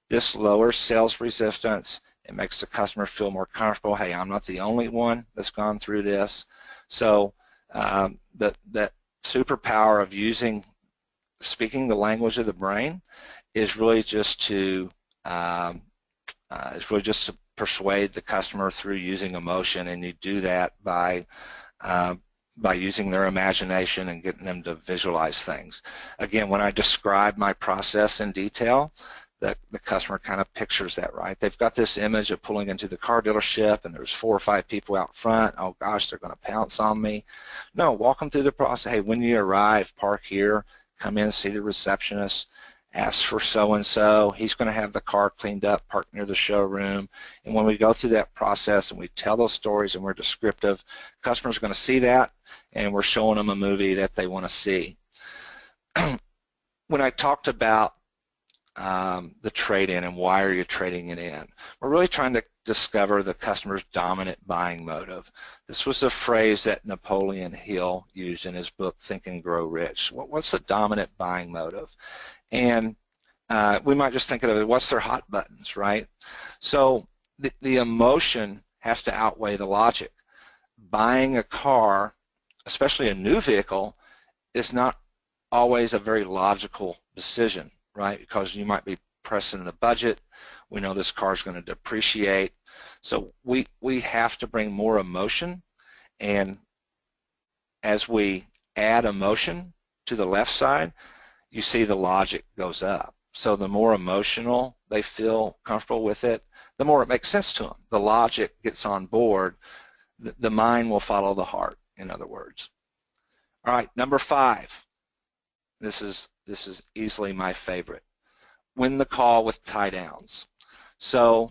this lowers sales resistance. It makes the customer feel more comfortable. Hey, I'm not the only one that's gone through this. So that superpower of speaking the language of the brain is really just to persuade the customer through using emotion, and you do that by using their imagination and getting them to visualize things. Again, when I describe my process in detail, the customer kind of pictures that, right? They've got this image of pulling into the car dealership and there's 4 or 5 people out front. Oh gosh, they're going to pounce on me. No, walk them through the process. Hey, when you arrive, park here, come in, see the receptionist, ask for so-and-so. He's going to have the car cleaned up, parked near the showroom. And when we go through that process and we tell those stories and we're descriptive, customers are going to see that, and we're showing them a movie that they want to see. When I talked about the trade-in and why are you trading it in, we're really trying to discover the customer's dominant buying motive. This was a phrase that Napoleon Hill used in his book Think and Grow Rich. What's the dominant buying motive? And we might just think of it, what's their hot buttons, right? So the emotion has to outweigh the logic. Buying a car, especially a new vehicle, is not always a very logical decision, right? Because you might be pressing the budget. We know this car is going to depreciate. So we have to bring more emotion, and as we add emotion to the left side, you see the logic goes up. So the more emotional they feel comfortable with it, the more it makes sense to them. The logic gets on board. The mind will follow the heart, in other words. All right, number 5. This is easily my favorite. Win the call with tie downs. So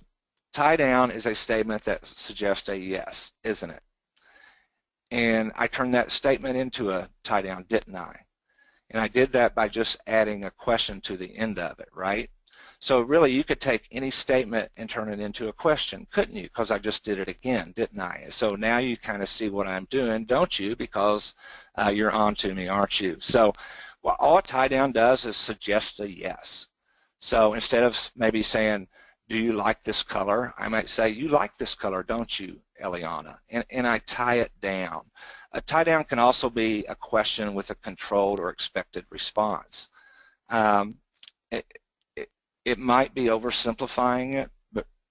tie down is a statement that suggests a yes, isn't it? And I turned that statement into a tie down, didn't I? And I did that by just adding a question to the end of it, right? So really you could take any statement and turn it into a question, couldn't you? Because I just did it again, didn't I? So now you kind of see what I'm doing, don't you? Because you're on to me, aren't you? So all a tie down does is suggest a yes. So instead of maybe saying, do you like this color? I might say, you like this color, don't you, Eliana? And I tie it down. A tie down can also be a question with a controlled or expected response. It might be oversimplifying it,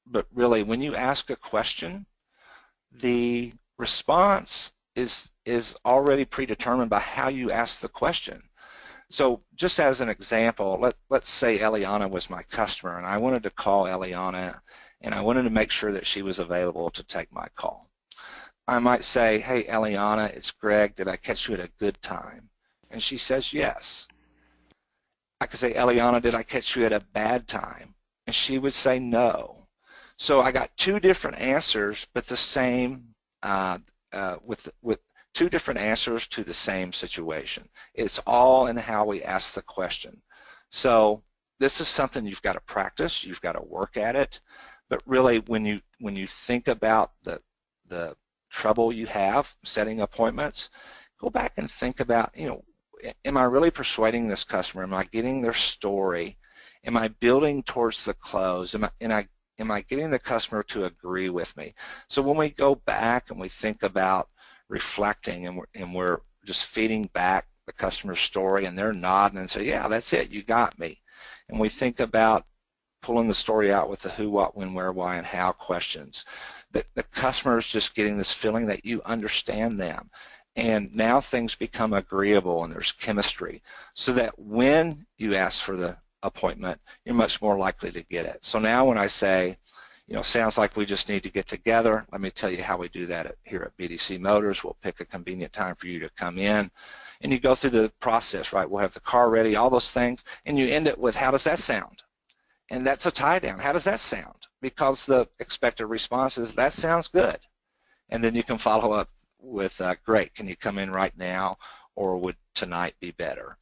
but really when you ask a question, the response is already predetermined by how you ask the question. So just as an example, let's say Eliana was my customer and I wanted to call Eliana and I wanted to make sure that she was available to take my call. I might say, hey Eliana, it's Greg, did I catch you at a good time? And she says yes. I could say, Eliana, did I catch you at a bad time? And she would say no. So I got 2 different answers, but the same, with 2 different answers to the same situation. It's all in how we ask the question. So this is something you've got to practice, you've got to work at it, but really when you think about the trouble you have setting appointments, go back and think about, am I really persuading this customer? Am I getting their story? Am I building towards the close? Am I getting the customer to agree with me? So when we go back and we think about reflecting and we're just feeding back the customer's story and they're nodding and say, yeah, that's it, you got me. And we think about pulling the story out with the who, what, when, where, why, and how questions. The customer is just getting this feeling that you understand them. And now things become agreeable and there's chemistry so that when you ask for the appointment, you're much more likely to get it. So now when I say, sounds like we just need to get together, let me tell you how we do that here at BDC Motors. We'll pick a convenient time for you to come in and you go through the process, right? We'll have the car ready, all those things, and you end it with, how does that sound? And that's a tie down. How does that sound? Because the expected response is, that sounds good. And then you can follow up with, great, can you come in right now, or would tonight be better?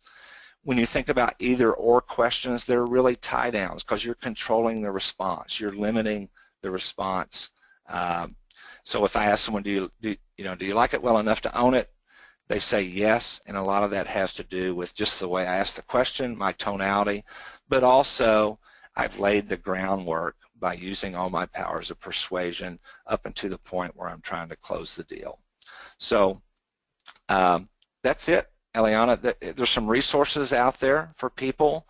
When you think about either or questions, they're really tie downs because you're controlling the response. You're limiting the response So if I ask someone, do you like it well enough to own it? They say yes, and a lot of that has to do with just the way I ask the question, my tonality, but also I've laid the groundwork by using all my powers of persuasion up until the point where I'm trying to close the deal. So that's it, Eliana. There's some resources out there for people.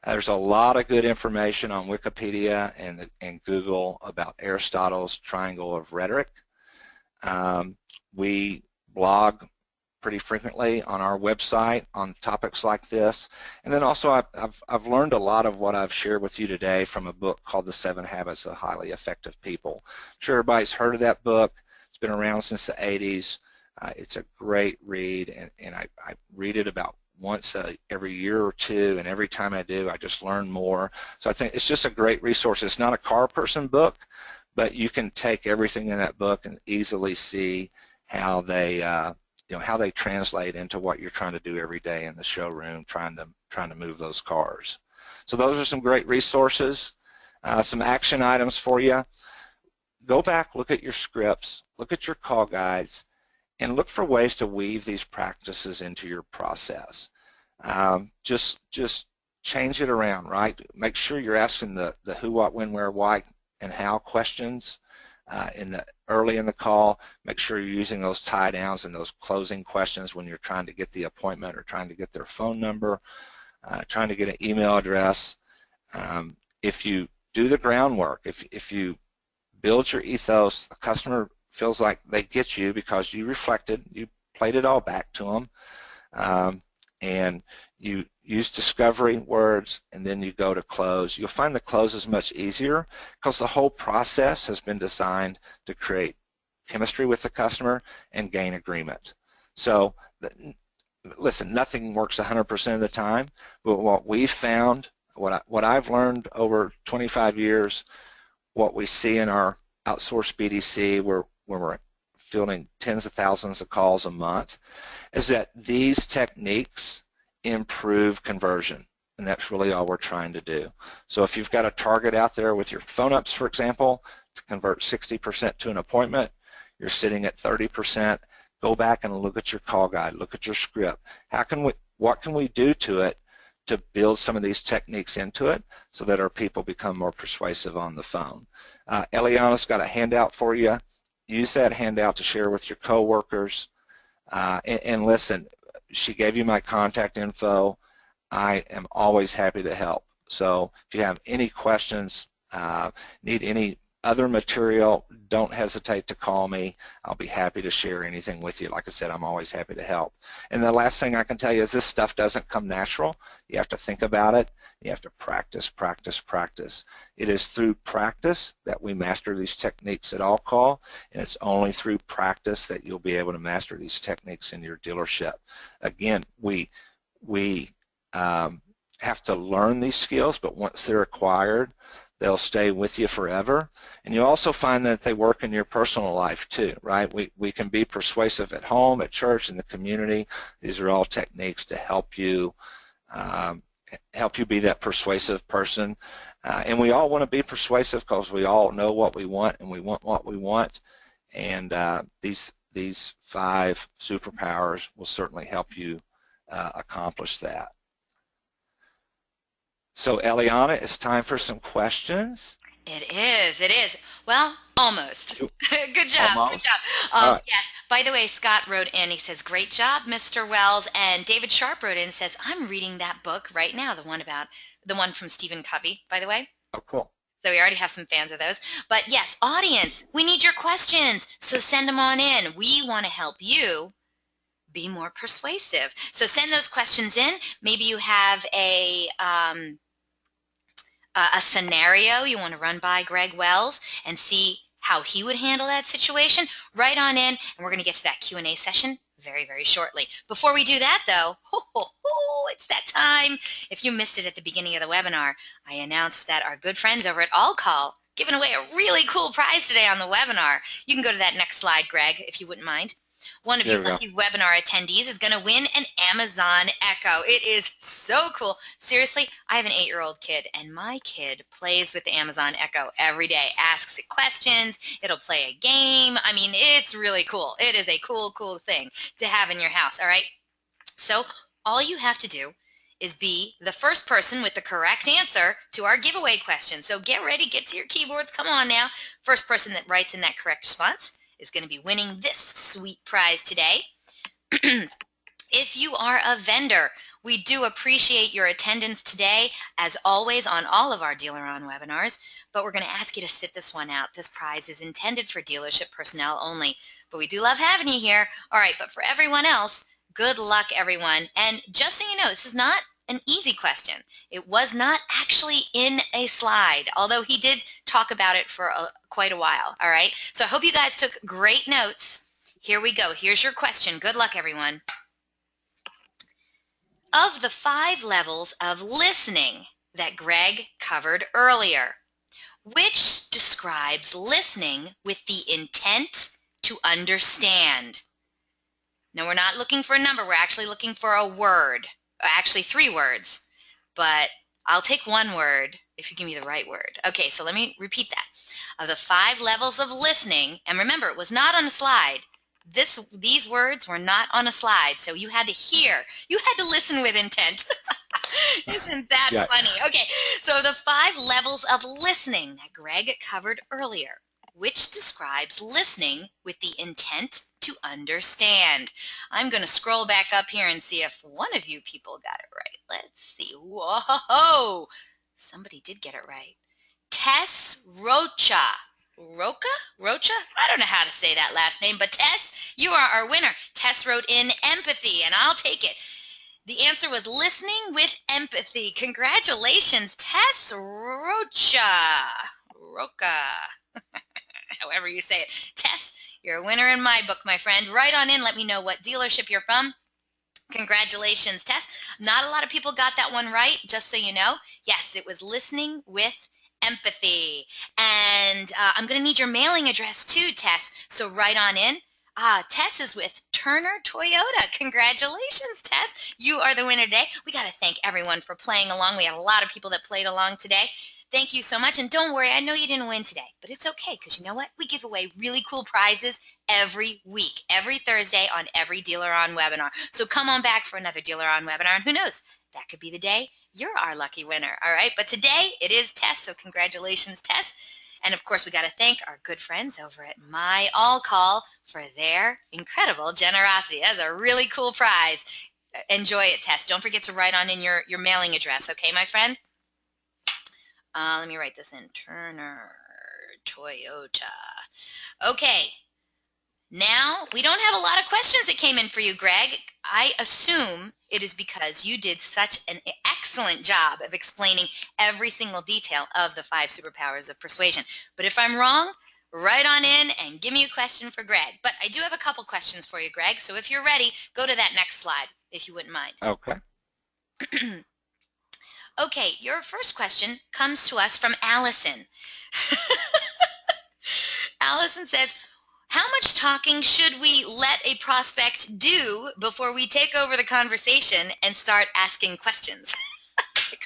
There's a lot of good information on Wikipedia and Google about Aristotle's triangle of rhetoric. We blog pretty frequently on our website on topics like this. And then also I've learned a lot of what I've shared with you today from a book called The 7 Habits of Highly Effective People. I'm sure everybody's heard of that book. It's been around since the 80s. It's a great read, and I read it about once every year or two, and every time I do, I just learn more. So I think it's just a great resource. It's not a car person book, but you can take everything in that book and easily see how they how they translate into what you're trying to do every day in the showroom, trying to move those cars. So those are some great resources. Some action items for you. Go back, look at your scripts, look at your call guides, and look for ways to weave these practices into your process. Just change it around, right? Make sure you're asking the who, what, when, where, why, and how questions early in the call. Make sure you're using those tie downs and those closing questions when you're trying to get the appointment or trying to get their phone number, trying to get an email address. If you do the groundwork, if you build your ethos, the customer feels like they get you because you reflected, you played it all back to them, and you use discovery words, and then you go to close. You'll find the close is much easier because the whole process has been designed to create chemistry with the customer and gain agreement. So listen, nothing works 100% of the time, but what we've found, what I've learned over 25 years, what we see in our outsourced BDC, where we're fielding tens of thousands of calls a month, is that these techniques improve conversion, and that's really all we're trying to do. So if you've got a target out there with your phone ups, for example, to convert 60% to an appointment, you're sitting at 30%, go back and look at your call guide, look at your script. What can we do to it to build some of these techniques into it so that our people become more persuasive on the phone? Eliana's got a handout for you. Use that handout to share with your coworkers. And listen, she gave you my contact info. I am always happy to help. So if you have any questions, need any other material, don't hesitate to call me. I'll be happy to share anything with you. Like I said, I'm always happy to help. And the last thing I can tell you is this stuff doesn't come natural. You have to think about it. You have to practice, practice, practice. It is through practice that we master these techniques at all call, and it's only through practice that you'll be able to master these techniques in your dealership. Again, we have to learn these skills, but once they're acquired, they'll stay with you forever. And you also find that they work in your personal life too, right? We can be persuasive at home, at church, in the community. These are all techniques to help you be that persuasive person. And we all want to be persuasive because we all know what we want and we want what we want. And these 5 superpowers will certainly help you accomplish that. So Eliana, it's time for some questions. It is. Well, almost. Good job, Almost. good job. Right. Yes, by the way, Scott wrote in, he says, great job, Mr. Wells, and David Sharp wrote in and says, I'm reading that book right now, the one from Stephen Covey, by the way. Oh, cool. So we already have some fans of those. But yes, audience, we need your questions, so send them on in. We want to help you be more persuasive. So send those questions in. Maybe you have a scenario you want to run by Greg Wells and see how he would handle that situation. Write on in, and we're going to get to that Q&A session very, very shortly. Before we do that, though, it's that time. If you missed it at the beginning of the webinar, I announced that our good friends over at All Call giving away a really cool prize today on the webinar. You can go to that next slide, Greg, if you wouldn't mind. one of you There we go. lucky webinar attendees is going to win an Amazon Echo. It is so cool. Seriously, I have an 8-year-old kid, and my kid plays with the Amazon Echo every day, asks it questions, it'll play a game. I mean, it's really cool. It is a cool, cool thing to have in your house, all right? So all you have to do is be the first person with the correct answer to our giveaway question. So get ready, get to your keyboards. Come on now. First person that writes in that correct response is going to be winning this sweet prize today. If you are a vendor, we do appreciate your attendance today, as always, on all of our DealerOn webinars, but we're going to ask you to sit this one out. This prize is intended for dealership personnel only, but we do love having you here. All right, but for everyone else, good luck, everyone. And just so you know, this is not an easy question. It was not actually in a slide, although he did talk about it for quite a while, all right? So I hope you guys took great notes. Here we go. Here's your question. Good luck, everyone. Of the 5 levels of listening that Greg covered earlier, which describes listening with the intent to understand? Now, we're not looking for a number. We're actually looking for a word. Actually, 3 words. But I'll take 1 word if you give me the right word. Okay, so let me repeat that. Of the 5 levels of listening, and remember, it was not on a slide. These words were not on a slide, so you had to hear. You had to listen with intent. Isn't that Yeah. funny? Okay, so the 5 levels of listening that Greg covered earlier, which describes listening with the intent to understand. I'm going to scroll back up here and see if one of you people got it right. Let's see. Whoa! Somebody did get it right. Tess Rocha. Rocha? I don't know how to say that last name, but Tess, you are our winner. Tess wrote in empathy, and I'll take it. The answer was listening with empathy. Congratulations, Tess Rocha. However you say it. Tess, you're a winner in my book, my friend. Write on in. Let me know what dealership you're from. Congratulations, Tess. Not a lot of people got that one right, just so you know. Yes, it was listening with empathy. And I'm going to need your mailing address too, Tess, so write on in. Tess is with Turner Toyota. Congratulations, Tess. You are the winner today. We got to thank everyone for playing along. We had a lot of people that played along today. Thank you so much. And don't worry, I know you didn't win today, but it's okay because you know what? We give away really cool prizes every week, every Thursday on every DealerOn webinar. So come on back for another DealerOn webinar, and who knows? That could be the day you're our lucky winner, all right? But today it is Tess, so congratulations, Tess. And of course, we got to thank our good friends over at My All Call for their incredible generosity. That's a really cool prize. Enjoy it, Tess. Don't forget to write on in your mailing address, okay, my friend? Let me write this in. Turner Toyota. Okay. Now, we don't have a lot of questions that came in for you, Greg. I assume it is because you did such an excellent job of explaining every single detail of the 5 superpowers of persuasion. But if I'm wrong, write on in and give me a question for Greg. But I do have a couple questions for you, Greg. So if you're ready, go to that next slide, if you wouldn't mind. Okay. Okay, your first question comes to us from Allison. Allison says, how much talking should we let a prospect do before we take over the conversation and start asking questions?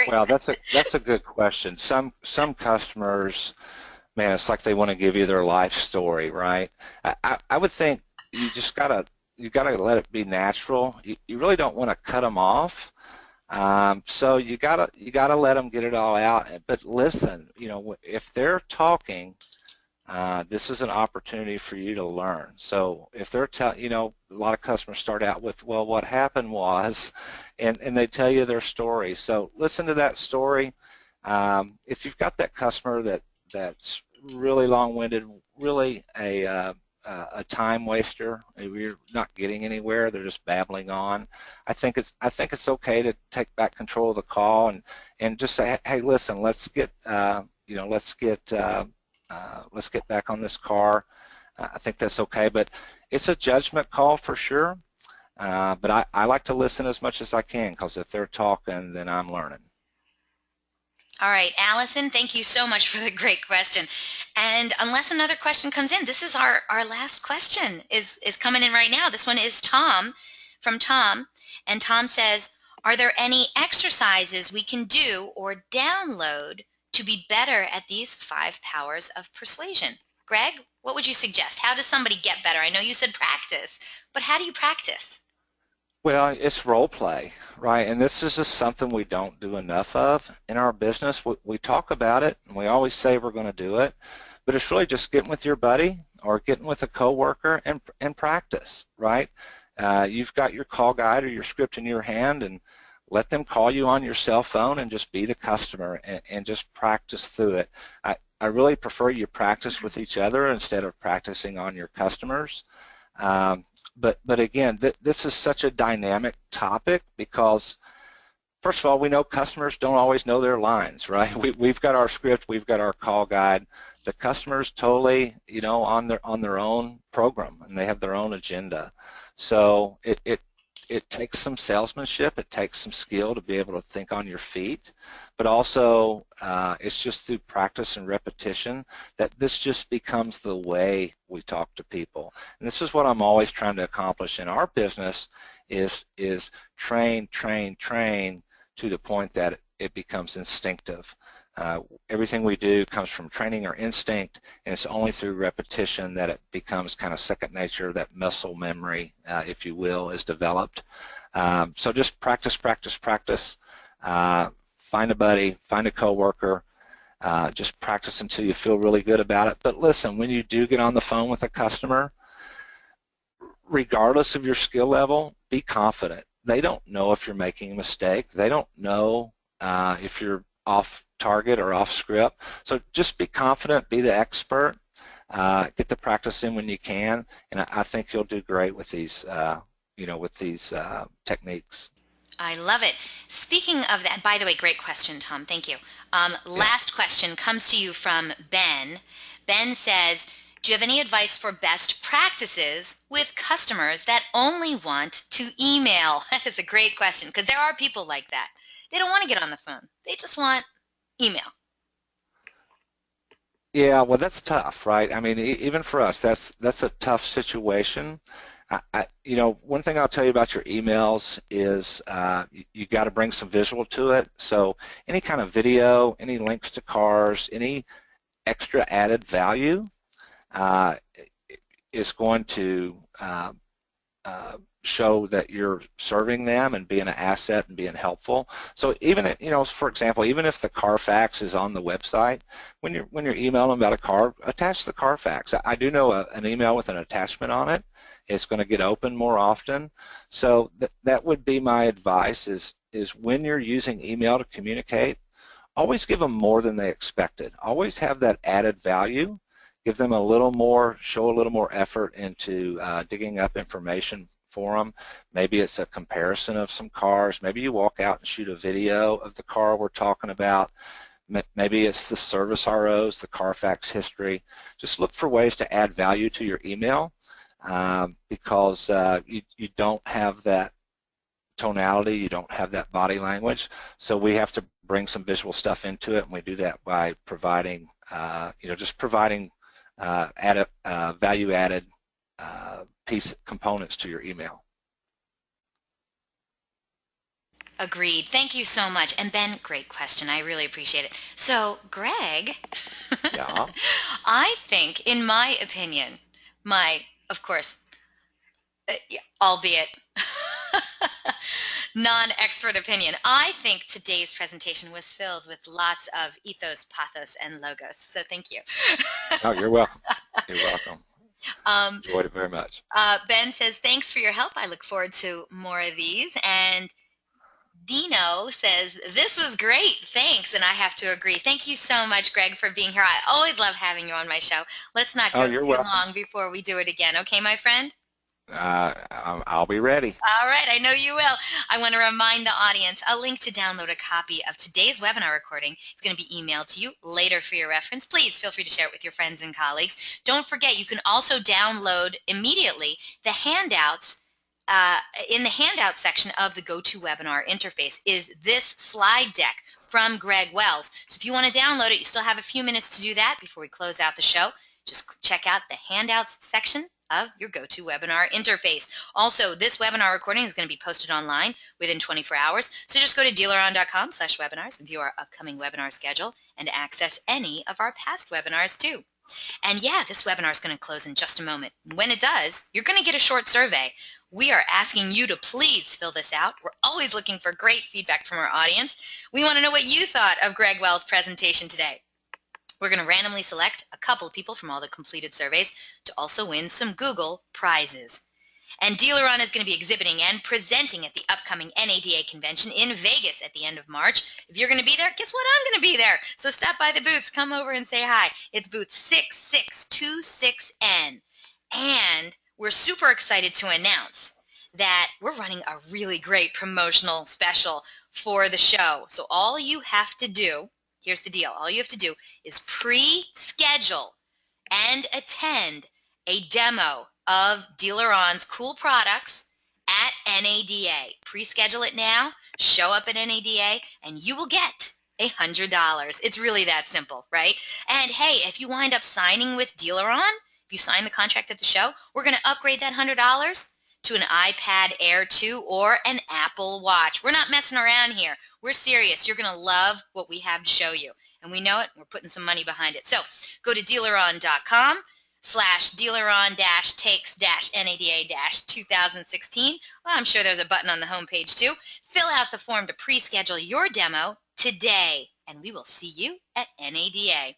Well, that's a good question. Some customers, man, it's like they want to give you their life story, right? I would think you gotta let it be natural. You really don't want to cut them off. So you gotta let them get it all out. But listen, if they're talking, this is an opportunity for you to learn. So if they're a lot of customers start out with, well, what happened was, and they tell you their story. So listen to that story. If you've got that customer that's really long-winded, really a time waster, you're not getting anywhere, they're just babbling on, I think it's okay to take back control of the call and just say, hey, listen, let's get back on this car. I think that's okay, but it's a judgment call for sure. But I like to listen as much as I can, because if they're talking, then I'm learning. All right, Allison, thank you so much for the great question. And unless another question comes in, this is our last question is coming in right now. This one is Tom from Tom. And Tom says, are there any exercises we can do or download to be better at these 5 powers of persuasion? Greg, what would you suggest? How does somebody get better? I know you said practice, but how do you practice? Well, it's role play, right? And this is just something we don't do enough of in our business. We talk about it and we always say we're going to do it, but it's really just getting with your buddy or getting with a coworker and practice, right? You've got your call guide or your script in your hand, and let them call you on your cell phone and just be the customer and just practice through it. I really prefer you practice with each other instead of practicing on your customers. But again, this is such a dynamic topic because, first of all, we know customers don't always know their lines, right? We've got our script, we've got our call guide. The customer's totally, on their own program, and they have their own agenda. So it takes some salesmanship, it takes some skill to be able to think on your feet, but also it's just through practice and repetition that this just becomes the way we talk to people. And this is what I'm always trying to accomplish in our business is train, train, train to the point that it becomes instinctive. Everything we do comes from training or instinct, and it's only through repetition that it becomes kind of second nature, that muscle memory, if you will, is developed. So just practice, practice, practice. Find a buddy, find a coworker, just practice until you feel really good about it. But listen, when you do get on the phone with a customer, regardless of your skill level, be confident. They don't know if you're making a mistake. They don't know if you're off target or off script. So just be confident, be the expert, get the practice in when you can, and I think you'll do great with these, with these techniques. I love it. Speaking of that, by the way, great question, Tom. Thank you. Yeah. Last question comes to you from Ben. Ben says, do you have any advice for best practices with customers that only want to email? That is a great question because there are people like that. They don't want to get on the phone. They just want email. Yeah, well, that's tough, right? I mean, even for us, that's a tough situation. One thing I'll tell you about your emails is you got to bring some visual to it. So any kind of video, any links to cars, any extra added value uh, is going to show that you're serving them and being an asset and being helpful. So even, for example, even if the Carfax is on the website, when you're emailing about a car, attach the Carfax. I do know an email with an attachment on it is going to get open more often. So that would be my advice is when you're using email to communicate, always give them more than they expected. Always have that added value. Give them a little more, show a little more effort into digging up information for them. Maybe it's a comparison of some cars. Maybe you walk out and shoot a video of the car we're talking about. Maybe it's the service ROs, the Carfax history. Just look for ways to add value to your email because you don't have that tonality, you don't have that body language. So we have to bring some visual stuff into it, and we do that by providing, just providing value-added piece components to your email. Agreed. Thank you so much. And Ben, great question. I really appreciate it. So, Greg, Yeah. I think, in my opinion, of course, albeit non-expert opinion, I think today's presentation was filled with lots of ethos, pathos, and logos. So thank you. Oh, you're welcome. You're welcome. Um, Enjoyed it very much. Ben says, thanks for your help. I look forward to more of these. And Dino says, this was great. Thanks. And I have to agree. Thank you so much, Greg, for being here. I always love having you on my show. Let's not Oh, go you're too welcome. long before we do it again. Okay, my friend? I'll be ready. All right, I know you will. I want to remind the audience a link to download a copy of today's webinar recording is going to be emailed to you later for your reference. Please feel free to share it with your friends and colleagues. Don't forget, you can also download immediately the handouts. In the handout section of the GoToWebinar interface is this slide deck from Greg Wells. So if you want to download it, you still have a few minutes to do that before we close out the show. Just check out the handouts section of your GoToWebinar interface. Also, this webinar recording is going to be posted online within 24 hours. So just go to DealerOn.com/webinars and view our upcoming webinar schedule and access any of our past webinars too. And yeah, this webinar is going to close in just a moment. When it does, you're going to get a short survey. We are asking you to please fill this out. We're always looking for great feedback from our audience. We want to know what you thought of Greg Wells' presentation today. We're going to randomly select a couple of people from all the completed surveys to also win some Google prizes. And DealerOn is going to be exhibiting and presenting at the upcoming NADA convention in Vegas at the end of March. If you're going to be there, guess what? I'm going to be there. So stop by the booths. Come over and say hi. It's booth 6626N. And we're super excited to announce that we're running a really great promotional special for the show. So all you have to do, here's the deal, all you have to do is pre-schedule and attend a demo of DealerOn's cool products at NADA. Pre-schedule it now, show up at NADA, and you will get $100. It's really that simple, right? And hey, if you wind up signing with DealerOn, if you sign the contract at the show, we're going to upgrade that $100 to an iPad Air 2 or an Apple Watch. We're not messing around here. We're serious. You're going to love what we have to show you. And we know it. We're putting some money behind it. So go to DealerOn.com/dealeron-takes-NADA-2016. Well, I'm sure there's a button on the homepage too. Fill out the form to pre-schedule your demo today, and we will see you at NADA.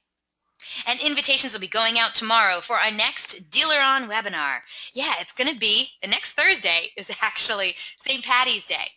And invitations will be going out tomorrow for our next DealerOn webinar. Yeah, it's going to be, the next Thursday is actually St. Patty's Day.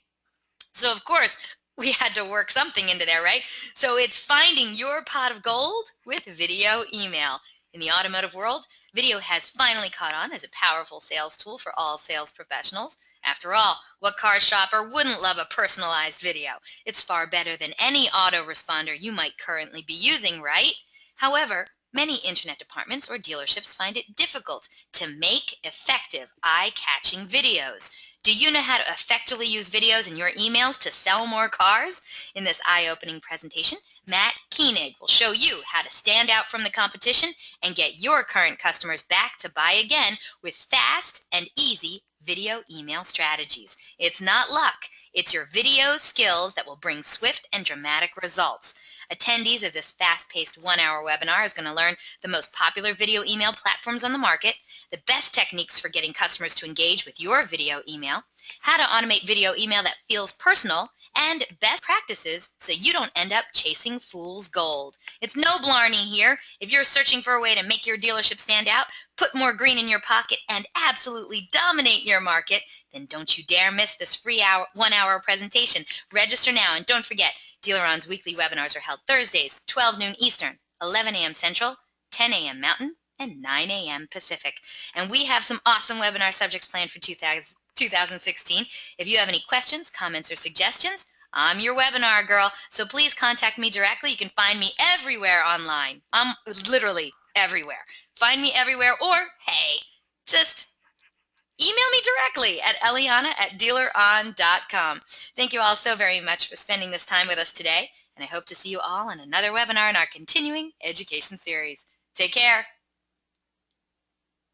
So, of course, we had to work something into there, right? So it's finding your pot of gold with video email. In the automotive world, video has finally caught on as a powerful sales tool for all sales professionals. After all, what car shopper wouldn't love a personalized video? It's far better than any autoresponder you might currently be using, right? However, many internet departments or dealerships find it difficult to make effective, eye-catching videos. Do you know how to effectively use videos in your emails to sell more cars? In this eye-opening presentation, Matt Koenig will show you how to stand out from the competition and get your current customers back to buy again with fast and easy video email strategies. It's not luck. It's your video skills that will bring swift and dramatic results. Attendees of this fast-paced one-hour webinar is going to learn the most popular video email platforms on the market, the best techniques for getting customers to engage with your video email, how to automate video email that feels personal, and best practices so you don't end up chasing fool's gold. It's no blarney here. If you're searching for a way to make your dealership stand out, put more green in your pocket, and absolutely dominate your market, then don't you dare miss this free one-hour presentation. Register now, and don't forget, DealerOn's weekly webinars are held Thursdays, 12 noon Eastern, 11 a.m. Central, 10 a.m. Mountain, and 9 a.m. Pacific. And we have some awesome webinar subjects planned for 2016. If you have any questions, comments, or suggestions, I'm your webinar girl, so please contact me directly. You can find me everywhere online. I'm literally everywhere. Find me everywhere, or, hey, just email me directly at eliana@dealeron.com. Thank you all so very much for spending this time with us today, and I hope to see you all on another webinar in our continuing education series. Take care.